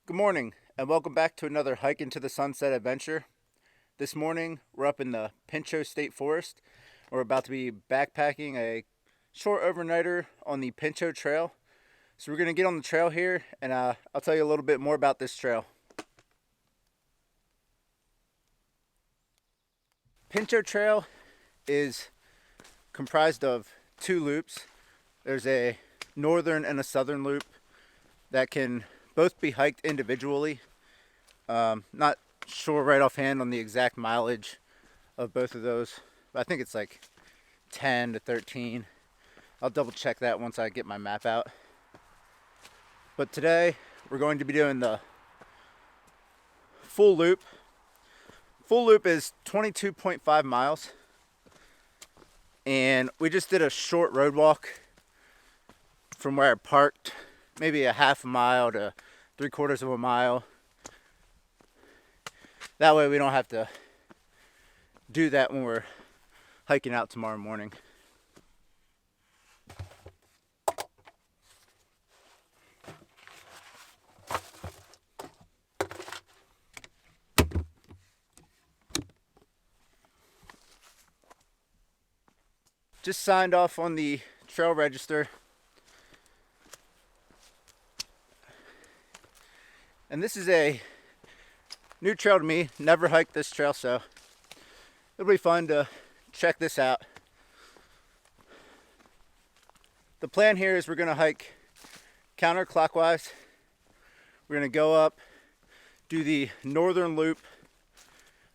Good morning, and welcome back to another Hike into the Sunset adventure. This morning, we're up in the Pinchot State Forest. We're about to be backpacking a short overnighter on the Pinchot Trail. So we're going to get on the trail here, and I'll tell you a little bit more about this trail. Pinchot Trail is comprised of two loops. There's a northern and a southern loop that can both be hiked individually. Not sure right offhand on the exact mileage of both of those, but I think it's like 10 to 13. I'll double check that once I get my map out. But today we're going to be doing the full loop. Full loop is 22.5 miles, and we just did a short road walk from where I parked, maybe a half a mile to 3/4 of a mile. That way we don't have to do that when we're hiking out tomorrow morning. Just signed off on the trail register. And this is a new trail to me. Never hiked this trail, so it'll be fun to check this out. The plan here is we're going to hike counterclockwise. We're going to go up, do the northern loop.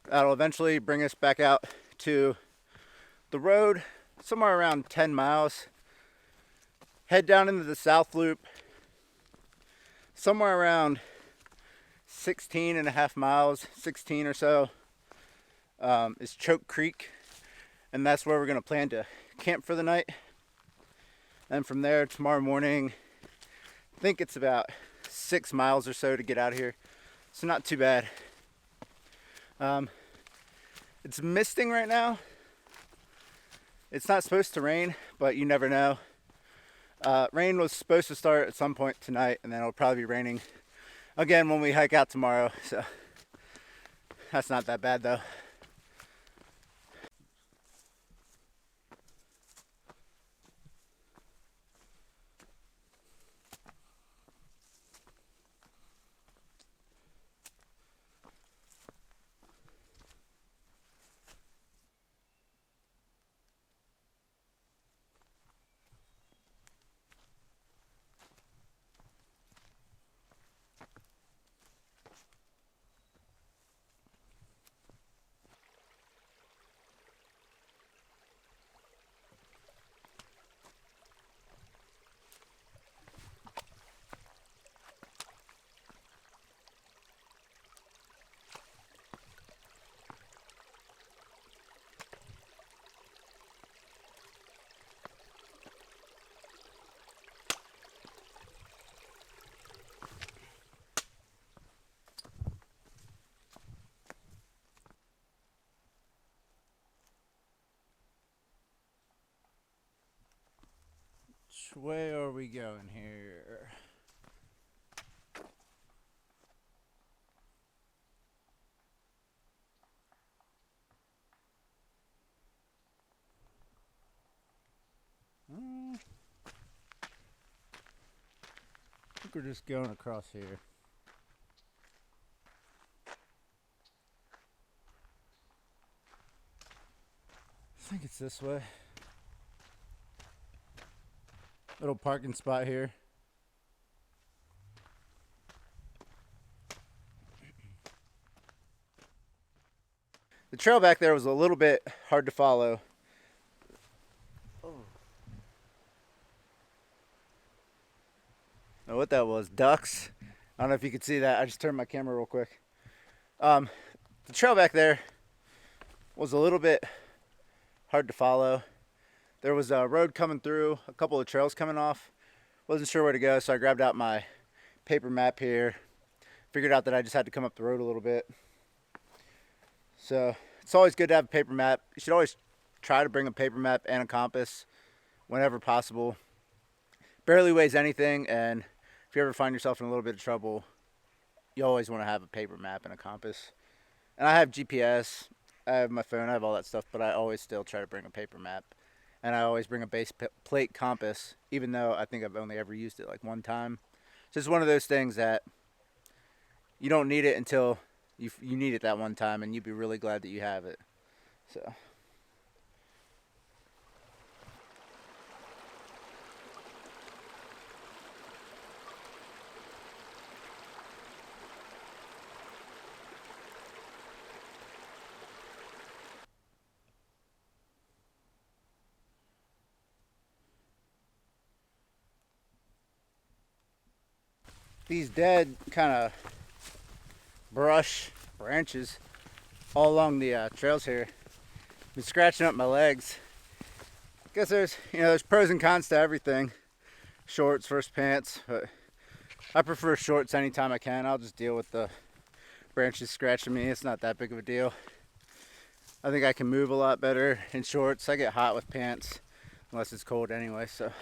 That'll eventually bring us back out to the road, somewhere around 10 miles. Head down into the south loop, somewhere around 16 and a half miles, 16 or so, is Choke Creek, and that's where we're going to plan to camp for the night. And from there, tomorrow morning, I think it's about 6 miles or so to get out of here, so not too bad. It's misting right now. It's not supposed to rain, but you never know. Rain was supposed to start at some point tonight, and then it'll probably be raining again when we hike out tomorrow, so that's not that bad though. Which way are we going here? I think we're just going across here. I think it's this way. Little parking spot here. The trail back there was a little bit hard to follow. Know what that was? Ducks. I don't know if you could see that. I just turned my camera real quick. The trail back there was a little bit hard to follow. There was a road coming through, a couple of trails coming off. Wasn't sure where to go, so I grabbed out my paper map here. Figured out that I just had to come up the road a little bit. So it's always good to have a paper map. You should always try to bring a paper map and a compass whenever possible. Barely weighs anything, and if you ever find yourself in a little bit of trouble, you always want to have a paper map and a compass. And I have GPS, I have my phone, I have all that stuff, but I always still try to bring a paper map. And I always bring a base plate compass, even though I think I've only ever used it like one time. It's just one of those things that you don't need it until you need it that one time, and you'd be really glad that you have it. So. These dead kind of brush branches all along the trails here been scratching up my legs. I guess there's pros and cons to everything. Shorts versus pants, but I prefer shorts anytime I can. I'll just deal with the branches scratching me. It's not that big of a deal. I think I can move a lot better in shorts. I get hot with pants unless it's cold anyway, so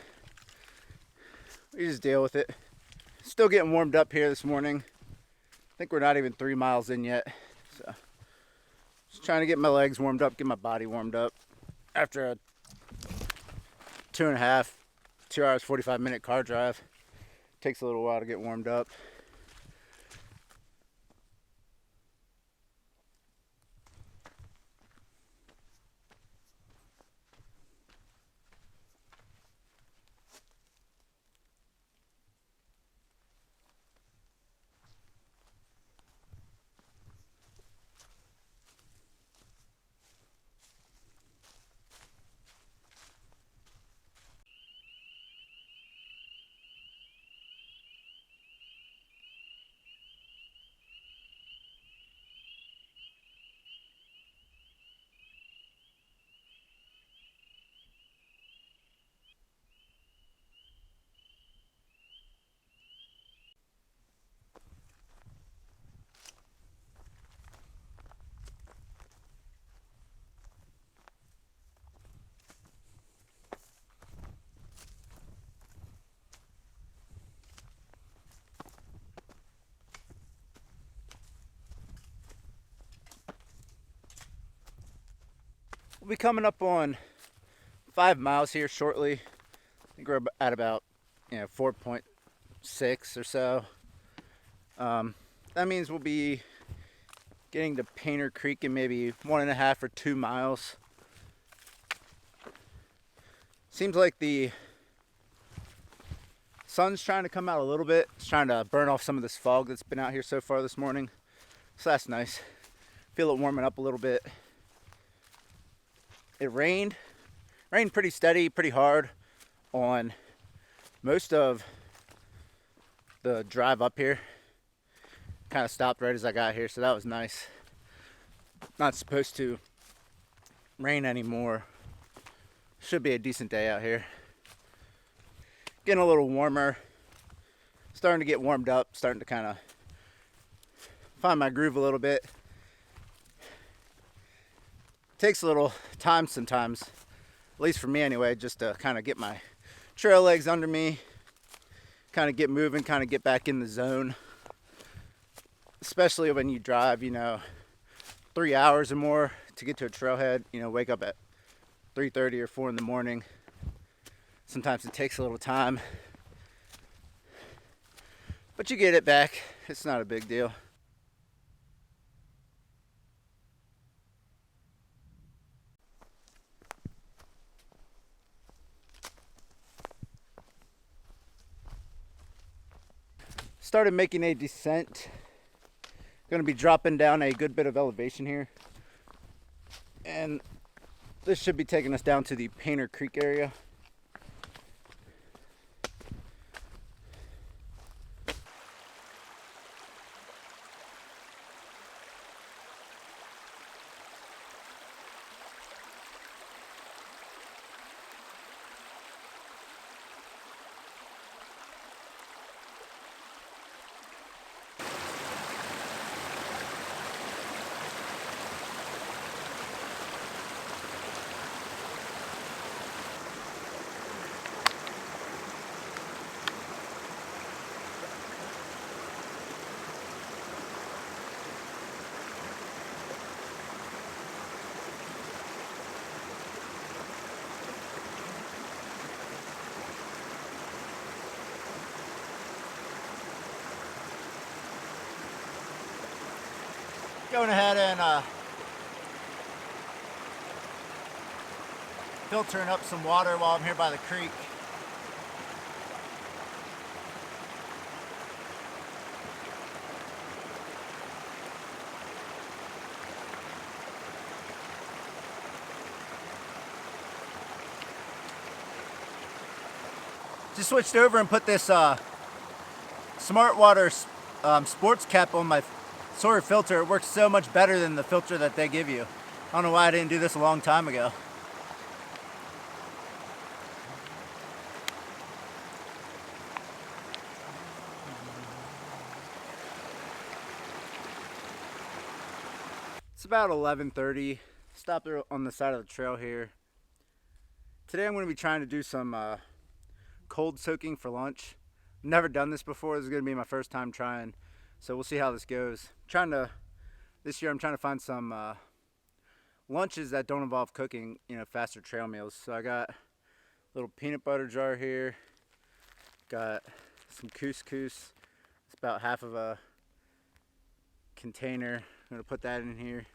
we just deal with it. Still getting warmed up here this morning. I think we're not even 3 miles in yet. So just trying to get my legs warmed up, get my body warmed up. After a 2 hours, 45-minute car drive. Takes a little while to get warmed up. We'll be coming up on 5 miles here shortly. I think we're at about 4.6 or so. That means we'll be getting to Painter Creek in maybe 1.5 or 2 miles. Seems like the sun's trying to come out a little bit. It's trying to burn off some of this fog that's been out here so far this morning. So that's nice. Feel it warming up a little bit. It rained pretty steady, pretty hard on most of the drive up here. Kind of stopped right as I got here, so that was nice. Not supposed to rain anymore. Should be a decent day out here. Getting a little warmer. Starting to get warmed up, starting to kind of find my groove a little bit. Takes a little time sometimes, at least for me anyway, just to kind of get my trail legs under me, kind of get moving, kind of get back in the zone. Especially when you drive, 3 hours or more to get to a trailhead, wake up at 3:30 or 4 in the morning. Sometimes it takes a little time, but you get it back. It's not a big deal. Started making a descent. Going to be dropping down a good bit of elevation here, and this should be taking us down to the Painter Creek area. Going ahead and filtering up some water while I'm here by the creek. Just switched over and put this Smart Water sports cap on my solar filter. It works so much better than the filter that they give you. I don't know why I didn't do this a long time ago. It's about 11:30. Stopped on the side of the trail here. Today I'm going to be trying to do some cold soaking for lunch. Never done this before. This is going to be my first time trying, so we'll see how this goes. This year I'm trying to find some lunches that don't involve cooking, faster trail meals. So I got a little peanut butter jar here, got some couscous. It's about half of a container. I'm going to put that in here.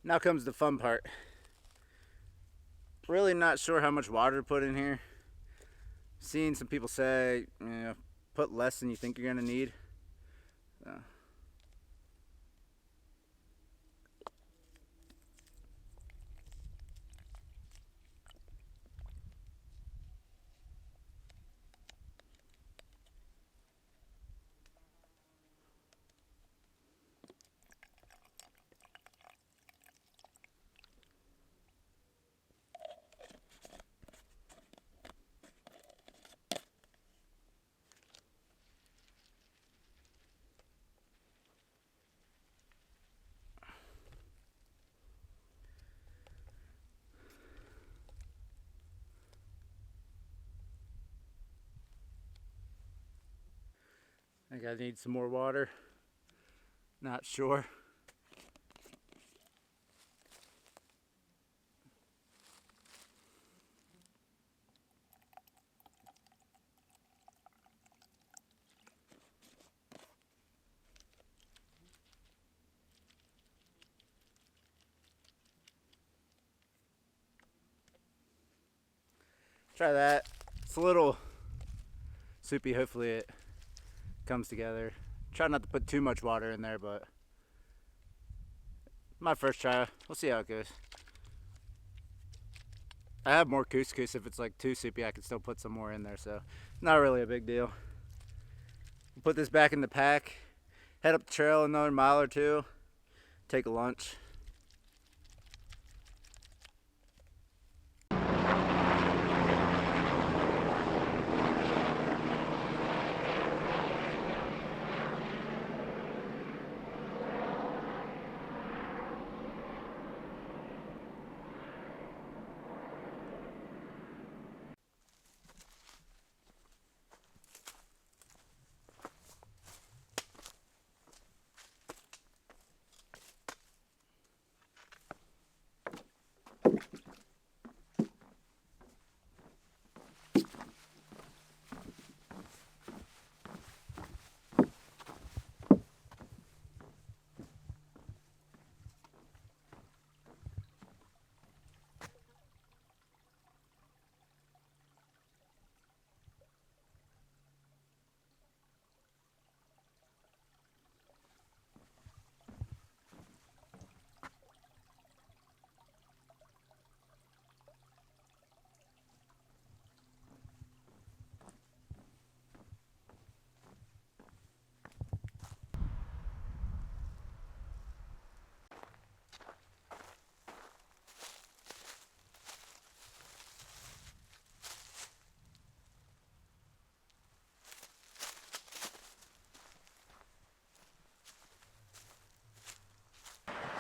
Now comes the fun part. Really not sure how much water to put in here. Seen some people say, put less than you think you're gonna need. I think I need some more water. Not sure. Try that. It's a little soupy. Hopefully it comes together. Try not to put too much water in there, but my first try. We'll see how it goes. I have more couscous. If it's like too soupy, I can still put some more in there, so not really a big deal. Put this back in the pack, head up the trail another mile or two, take a lunch.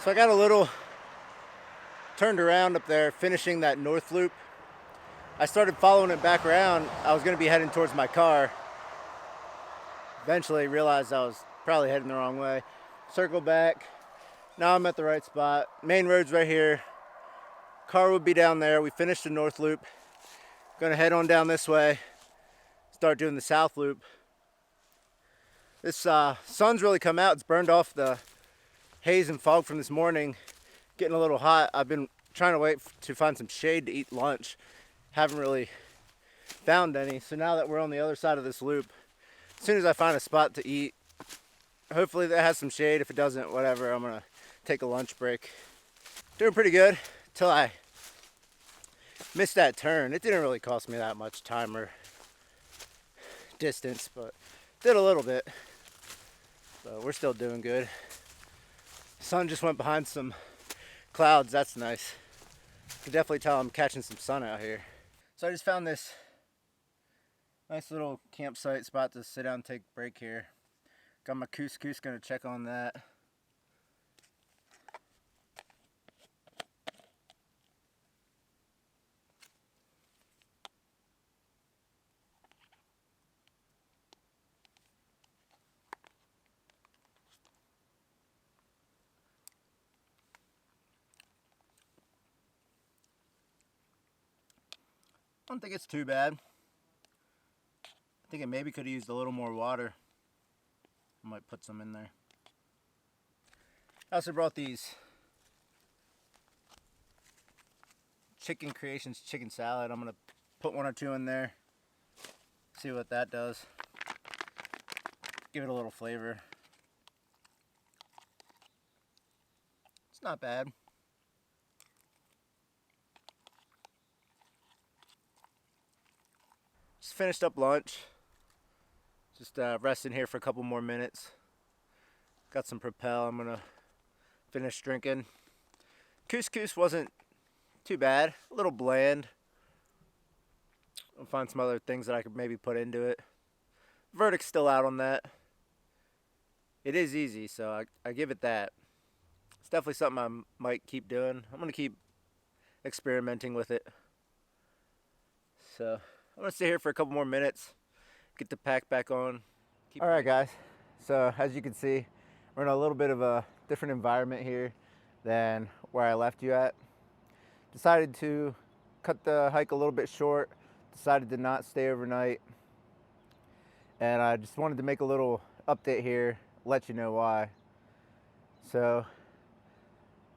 So I got a little turned around up there, finishing that north loop. I started following it back around. I was going to be heading towards my car. Eventually realized I was probably heading the wrong way. circle back. Now I'm at the right spot. Main road's right here. Car would be down there. We finished the north loop. Gonna head on down this way. Start doing the south loop. This sun's really come out. It's burned off the haze and fog from this morning. Getting a little hot. I've been trying to wait to find some shade to eat lunch. Haven't really found any. So now that we're on the other side of this loop, as soon as I find a spot to eat, hopefully that has some shade. If it doesn't, whatever, I'm gonna take a lunch break. Doing pretty good till I missed that turn. It didn't really cost me that much time or distance, but did a little bit. But we're still doing good. Sun just went behind some clouds. That's nice. You can definitely tell I'm catching some sun out here. So I just found this nice little campsite spot to sit down and take a break here. Got my couscous, gonna check on that. I don't think it's too bad. I think it maybe could have used a little more water. I might put some in there. I also brought these Chicken Creations chicken salad. I'm gonna put 1 or 2 in there. See what that does. Give it a little flavor. It's not bad. Just finished up lunch. Just resting here for a couple more minutes. Got some Propel. I'm gonna finish drinking. Couscous wasn't too bad. A little bland. I'll find some other things that I could maybe put into it. Verdict's still out on that. It is easy, so I give it that. It's definitely something I might keep doing. I'm gonna keep experimenting with it. So I'm gonna stay here for a couple more minutes, get the pack back on. All right, guys. So as you can see, we're in a little bit of a different environment here than where I left you at. Decided to cut the hike a little bit short. Decided to not stay overnight. And I just wanted to make a little update here, let you know why. So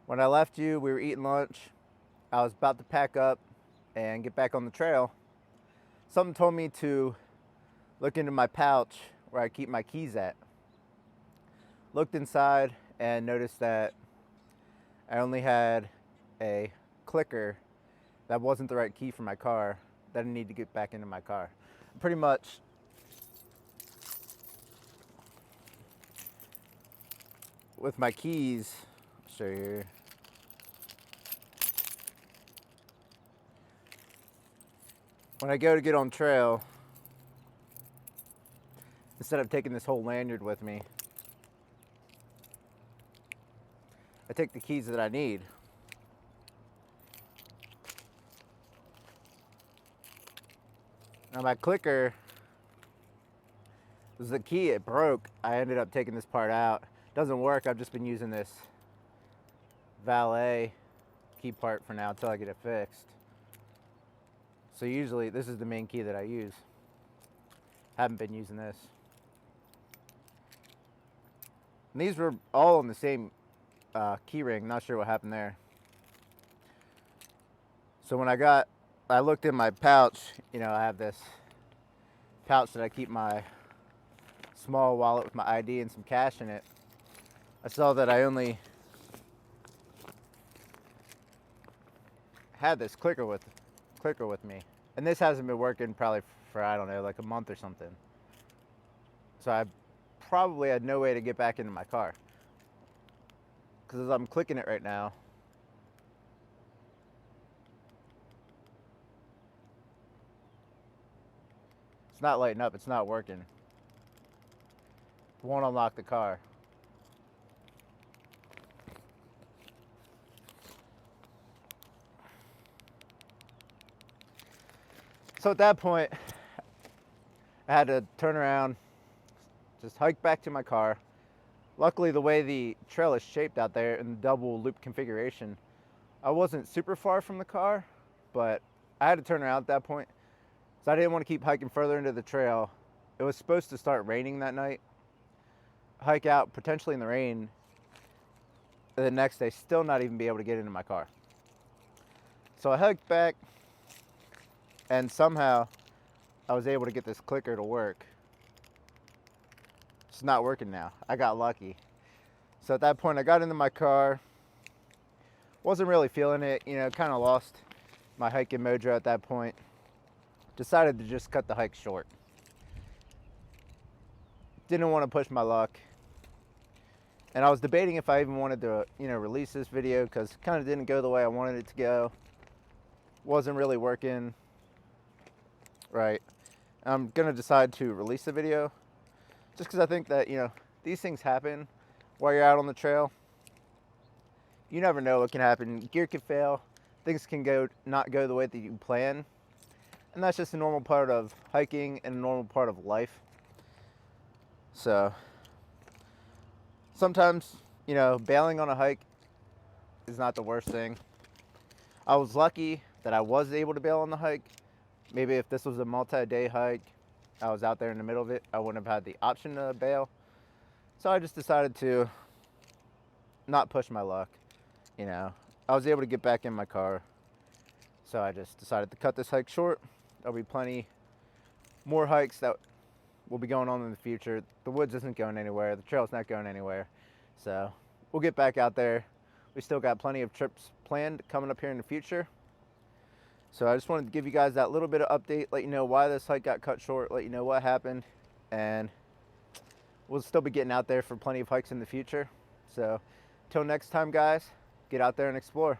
when I left you, we were eating lunch. I was about to pack up and get back on the trail. Something told me to look into my pouch where I keep my keys at. Looked inside and noticed that I only had a clicker that wasn't the right key for my car that I need to get back into my car. Pretty much with my keys, I'll show you here. When I go to get on trail, instead of taking this whole lanyard with me, I take the keys that I need. Now my clicker was the key, it broke. I ended up taking this part out. Doesn't work. I've just been using this valet key part for now until I get it fixed. So usually this is the main key that I use. Haven't been using this. And these were all on the same key ring. Not sure what happened there. So when I looked in my pouch, you know, I have this pouch that I keep my small wallet with my ID and some cash in it. I saw that I only had this clicker with me, and this hasn't been working probably for, I don't know, like a month or something. So I probably had no way to get back into my car, because as I'm clicking it right now, it's not lighting up. It's not working. It won't unlock the car. So at that point, I had to turn around, just hike back to my car, Luckily, the way the trail is shaped out there in the double loop configuration, I wasn't super far from the car, but I had to turn around at that point. So I didn't want to keep hiking further into the trail. It was supposed to start raining that night. Hike out potentially in the rain, and the next day still not even be able to get into my car. So I hiked back, and somehow I was able to get this clicker to work. It's not working now. I got lucky. So at that point I got into my car. Wasn't really feeling it, you know, kind of lost my hiking mojo at that point. Decided to just cut the hike short. Didn't want to push my luck. And I was debating if I even wanted to, you know, release this video because it kind of didn't go the way I wanted it to go. Wasn't really working right. I'm going to decide to release the video just because I think that, you know, these things happen while you're out on the trail. You never know what can happen. Gear can fail. Things can not go the way that you plan. And that's just a normal part of hiking and a normal part of life. So sometimes, you know, bailing on a hike is not the worst thing. I was lucky that I was able to bail on the hike. Maybe if this was a multi-day hike, I was out there in the middle of it, I wouldn't have had the option to bail. So I just decided to not push my luck. You know, I was able to get back in my car. So I just decided to cut this hike short. There'll be plenty more hikes that will be going on in the future. The woods isn't going anywhere. The trail's not going anywhere. So we'll get back out there. We still got plenty of trips planned coming up here in the future. So I just wanted to give you guys that little bit of update, let you know why this hike got cut short, let you know what happened, and we'll still be getting out there for plenty of hikes in the future. So till next time, guys, get out there and explore.